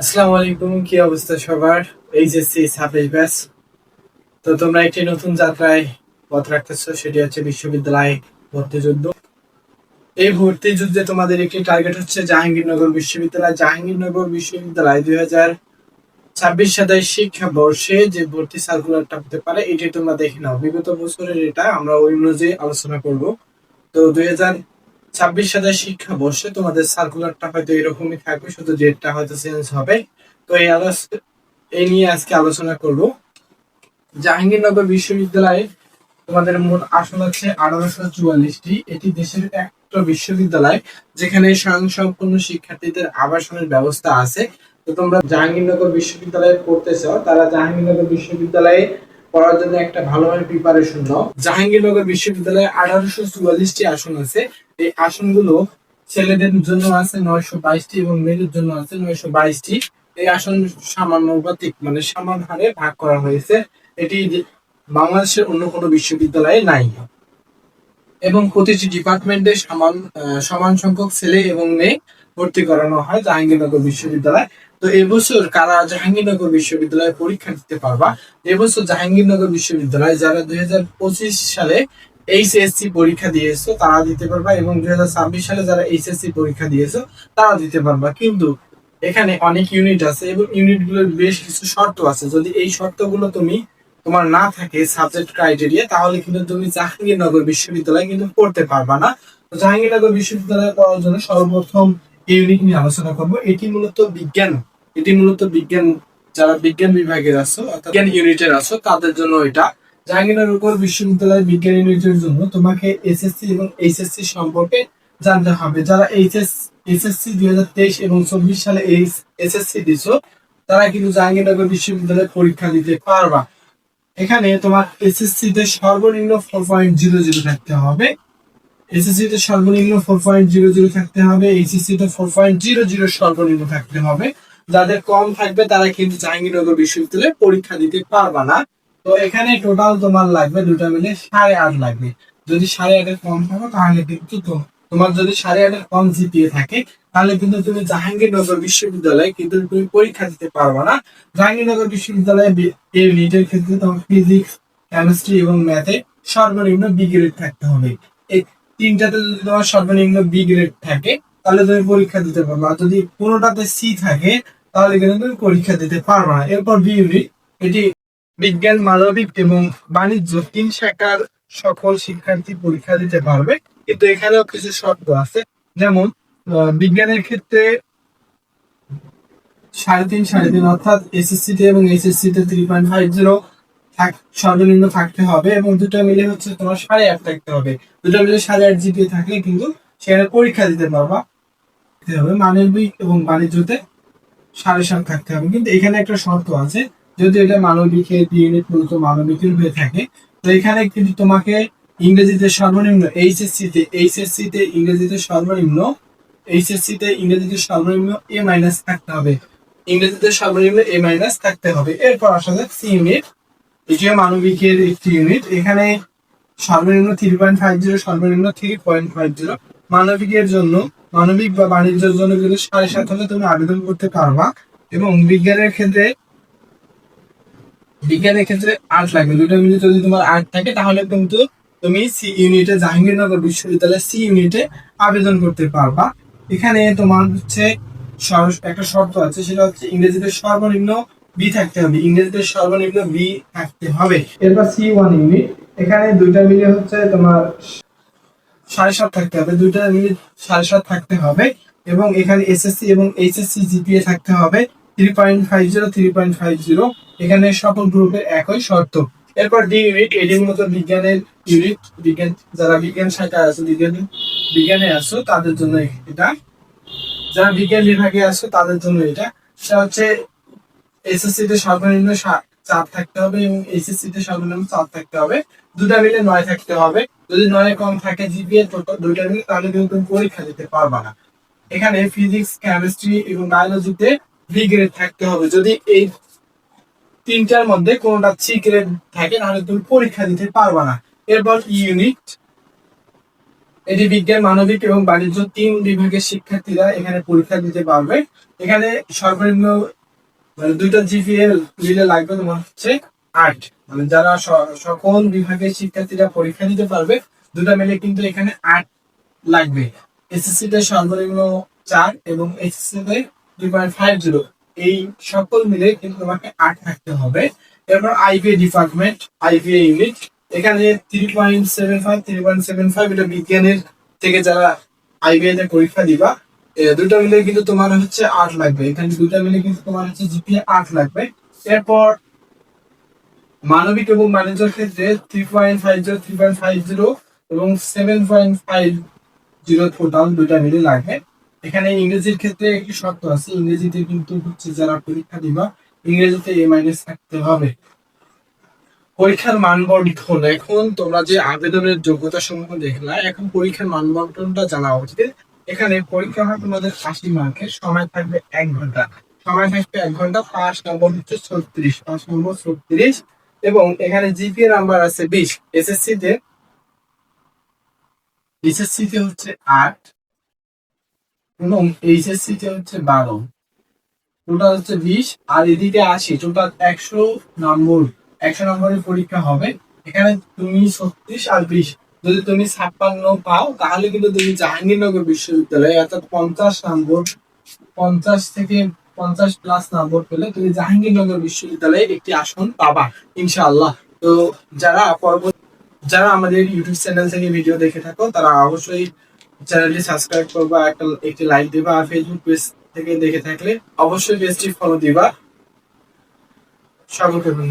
আসসালামু আলাইকুম, কি অবস্থা সবার? HSC 26 batch. তো তোমরা একটি নতুন যাত্রায় পথ রাখতেছো, সেটি হচ্ছে বিশ্ববিদ্যালয় ভর্তি যুদ্ধ। এই ভর্তি যুদ্ধে তোমাদের একটি টার্গেট হচ্ছে জাহাঙ্গীরনগর বিশ্ববিদ্যালয়। জাহাঙ্গীরনগর বিশ্ববিদ্যালয় 2026 শিক্ষাবর্ষে যে ভর্তি সার্কুলারটা হতে পারে এটি তোমরা দেখে নাও। বিগত বছরের এটা আমরা ওই অনুযায়ী আলোচনা করব। তো 2026 শিক্ষাবর্ষে তোমাদের সার্কুলারটা হয়তো এরকমই থাকবে, শুধু ডেটটা হয়তো চেঞ্জ হবে। তো এই নিয়ে আজকে আলোচনা করব। জাহাঙ্গীরনগর বিশ্ববিদ্যালয়ে তোমাদের মোট আসন হচ্ছে 1844টি। এটি দেশের একটা বিশ্ববিদ্যালয় যেখানে স্বয়ংসম্পূর্ণ শিক্ষার্থীদের আবাসনের ব্যবস্থা আছে। তো তোমরা জাহাঙ্গীরনগর বিশ্ববিদ্যালয়ে পড়তে চাও, তারা জাহাঙ্গীরনগর বিশ্ববিদ্যালয়ে পড়ার জন্য একটা ভালোভাবে প্রিপারেশন নাও। জাহাঙ্গীরনগর বিশ্ববিদ্যালয়ে 1844টি আসন আছে। এই আসনগুলো ছেলেদের জন্য আছে 922টি এবং মেয়েদের জন্য আছে 922টি। এই আসন সামানুপাতিক মানে সমান হারে ভাগ করা হয়েছে। এটি বাংলাদেশের অন্য কোনো বিশ্ববিদ্যালয়ে নাই। এবং প্রতিটি ডিপার্টমেন্টে সমান সংখ্যক ছেলে এবং মেয়ে ভর্তি করানো হয় জাহাঙ্গীরনগর বিশ্ববিদ্যালয়। তো এবছর কারা জাহাঙ্গীরনগর বিশ্ববিদ্যালয়ে পরীক্ষা দিতে পারবা? এবছর জাহাঙ্গীরনগর বিশ্ববিদ্যালয় যারা 2025 সালে এইচএসসি পরীক্ষা দিয়েছো তারা দিতে পারবা, এবং 2026 সালে যারা এইচএসসি পরীক্ষা দিয়েছো তারা দিতে পারবা। কিন্তু এখানে অনেক ইউনিট আছে এবং ইউনিটগুলোর বেশ কিছু শর্ত আছে। যদি এই শর্তগুলো তোমার না থাকে সাবজেক্ট ক্রাইটেরিয়া, তাহলে কিন্তু তুমি জাহাঙ্গীরনগর বিশ্ববিদ্যালয়ে কিন্তু পড়তে পারবা না। তো জাহাঙ্গীরনগর বিশ্ববিদ্যালয়ে পড়ার জন্য সর্বপ্রথম ইউনিট নিয়ে আলোচনা করব। এটি মূলত বিজ্ঞান যারা বিজ্ঞান বিভাগের আছো অর্থাৎ বিজ্ঞান ইউনিটের আছো তাদের জন্য এটা। জাহাঙ্গীরনগর বিশ্ববিদ্যালয়ের বিজ্ঞান ইউনিটের জন্য তোমাকে এসএসসি এবং এইচএসসি সম্পর্কে জানতে হবে। যারা এসএসসি 2023 এবং 24 সালে এসএসসি দিছো তারা কিন্তু জাহাঙ্গীরনগর বিশ্ববিদ্যালয়ে পরীক্ষা দিতে পারবা। এখানে তোমার এসএসসি তে সর্বনিম্ন 4.00 থাকতে হবে। এসএসসি তে সর্বনিম্ন 4.00 থাকতে হবে। এইচএসসি তে 4.00 সর্বনিম্ন থাকতে হবে। যাদের কম থাকবে তারা কিন্তু জাহাঙ্গীরনগর বিশ্ববিদ্যালয়ে পরীক্ষা দিতে পারবা না। তো এখানে টোটাল তোমার লাগবে দুটা মিলে 8.5 লাগবে। যদি 8.5 কম থাকো তাহলে কিন্তু তোমার যদি 8.5 কম জিপিএ থাকে তাহলে কিন্তু তুমি জাহাঙ্গীরনগর বিশ্ববিদ্যালয়ে কিন্তু তুমি পরীক্ষা দিতে পারবে না। জাহাঙ্গীরনগর বিশ্ববিদ্যালয়ে এই নিটের ক্ষেত্রে তোমার ফিজিক্স, কেমিস্ট্রি এবং ম্যাথে সর্বনিম্ন বি গ্রেড থাকতে হবে। এই তিনটাতে যদি তোমার সর্বনিম্ন বি গ্রেড থাকে তাহলে তুমি পরীক্ষা দিতে পারবে। আর যদি কোনোটাতে সি থাকে তাহলে কিন্তু তুমি পরীক্ষা দিতে পারবে না। এরপর বি ইউনিট, এটি বিজ্ঞান, মানবিক এবং বাণিজ্য 3 শাখার সকল শিক্ষার্থী পরীক্ষা দিতে পারবে। কিন্তু এখানেও কিছু শর্ত আছে। যেমন বিজ্ঞানের ক্ষেত্রে 3.5 অর্থাৎ এসএসসি তে এবং এইচএসসি তে 3.50 সর্বনিম্ন থাকতে হবে, এবং দুটো মিলে হচ্ছে তোমার 8.5 থাকতে হবে। দুটো মিলে 8.5 জিপিএ থাকলে কিন্তু সেখানে পরীক্ষা দিতে পারবা। মানবিক এবং বাণিজ্যতে 7.5 থাকতে হবে। কিন্তু এখানে একটা শর্ত আছে, যদি এটা মানবিকের ইউনিট মূলত মানবিকের হয়ে থাকে, তো এখানে কিন্তু তোমাকে ইংরেজিতে সর্বনিম্ন ইংরেজিতে সর্বনিম্ন এ মাইনাস থাকতে হবে। ইংরেজিতে সর্বনিম্ন এ মাইনাস থাকতে হবে। এরপর আসা যাক সি ইউনিট, এটিও মানবিকের একটি ইউনিট। এখানে সর্বনিম্ন 3.50, সর্বনিম্ন 3.50। মানবিকের জন্য, মানবিক বা বাণিজ্যের জন্য কিন্তু 7.5 হলে তুমি আবেদন করতে পারবা। এবং বিজ্ঞানের ক্ষেত্রে 8 লাগবে। দুটো মিলে যদি তোমার 8 থাকে তাহলে কিন্তু তুমি সি ইউনিটে জাহাঙ্গীরনগর বিশ্ববিদ্যালয়ের সি ইউনিটে আবেদন করতে পারবা। এখানে তোমার হচ্ছে একটা শর্ত আছে, সেটা হচ্ছে ইংরেজিতে সর্বনিম্ন বি থাকতে হবে। ইংরেজিতে সর্বনিম্ন বি থাকতে হবে। এরপর সি ওয়ান ইউনিট, এখানে দুইটা মিলে হচ্ছে তোমার 7.5 থাকতে হবে। দুইটা মিলে 7.5 থাকতে হবে। এবং এখানে এসএসসি এবং এইচএসসি জিপিএ থাকতে হবে 3.50। এখানে সকল গ্রুপের একই শর্ত। এরপর ডি ইউনিট, এটির মতো বিজ্ঞানের ইউনিট। যারা বিজ্ঞান শাখায় আছে, বিজ্ঞানে আছো তাদের জন্য এটা। যারা বিজ্ঞান বিভাগে আছো তাদের জন্য এটা। সেটা হচ্ছে এসএসসি তে সর্বনিম্ন 4 থাকতে হবে এবং এইচএসসি তে সর্বনিম্ন 4 থাকতে হবে। দুটা মিলে 9 থাকতে হবে। যদি 9 কম থাকে জিপিএ দুইটা মিলে, তাহলে কিন্তু তুমি পরীক্ষা দিতে পারবা না। এখানে ফিজিক্স, কেমিস্ট্রি এবং বায়োলজিতে বি গ্রেড থাকতে হবে। যদি এই তিনটার মধ্যে কোনোটা সি গ্রেড থাকে তাহলে তুমি পরীক্ষা দিতে পারবা না। এরপর ই ইউনিট, এটি বিজ্ঞান, মানবিক এবং বাণিজ্য 3 বিভাগের শিক্ষার্থীরা এখানে পরীক্ষা দিতে পারবে। এখানে সর্বনিম্ন মানে 2টা জিপিএ মিলে লাগবে তোমার হচ্ছে 8। মানে যারা সকল বিভাগের শিক্ষার্থীরা পরীক্ষা দিতে পারবে 2টা মিলে কিন্তু এখানে 8 লাগবে। এসএসসি তে সর্বনিম্ন 4 এবং এইচএসসি তে 3.50। এই সকল মিলে কিন্তু তোমাকে 8 থাকতে হবে। এরপর আইবিএ ডিপার্টমেন্ট, আইবিএ ইউনিট, এখানে 3.75 এটা বিজ্ঞানের থেকে যারা আইবিএ তে পরীক্ষা দিবা, 2টা মিলে কিন্তু তোমার হচ্ছে 8 লাগবে। এখানে 2টা মিলে কিন্তু তোমার হচ্ছে জিপিএ 8 লাগবে। এরপর মানবিক এবং বাণিজ্যের ক্ষেত্রে 3.50 3.50 এবং 7.50 টোটাল 2টা মিলে লাগবে। এখানে ইংরেজির ক্ষেত্রে একটি শর্ত আছে, ইংরেজিতে কিন্তু হচ্ছে যারা পরীক্ষা দিবা ইংরেজিতে A- থাকতে হবে। পরীক্ষার মানবন্টন, এখন তোমরা যে আবেদনের যোগ্যতা সমূহ দেখলা, এখন পরীক্ষার মানবন্টনটা জানা উচিত। এখানে পরীক্ষা হয় তোমাদের 80 মার্কের, সময় থাকবে 1 ঘন্টা, সময় থাকবে 1 ঘন্টা। 5 নম্বর হচ্ছে 36, 5 নম্বর 36 এবং এখানে জিপিএ নাম্বার আছে 20। এসএসসি তে হচ্ছে 8 এবং এইচএসসি তে হচ্ছে 12, টোটাল হচ্ছে 20 আর এদিকে 80, টোটাল 100 নম্বর। 100 নম্বরের পরীক্ষা হবে। এখানে তুমি 36 আর 20, যদি তুমি 56 পাও তাহলে কিন্তু তুমি জাহাঙ্গীরনগর বিশ্ববিদ্যালয়ে অর্থাৎ 50 নম্বর, 50 থেকে 50 প্লাস নম্বর পেলে তুমি জাহাঙ্গীরনগর বিশ্ববিদ্যালয়ে একটি আসন পাবা ইনশাআল্লাহ। তো যারা আমাদের ইউটিউব চ্যানেল থেকে ভিডিও দেখে থাকো তারা অবশ্যই চ্যানেলটি সাবস্ক্রাইব করবা, একটি লাইক দিবা, আর ফেসবুক পেজ থেকে দেখে থাকলে অবশ্যই পেজটি ফলো দিবা। সকলকে ধন্যবাদ।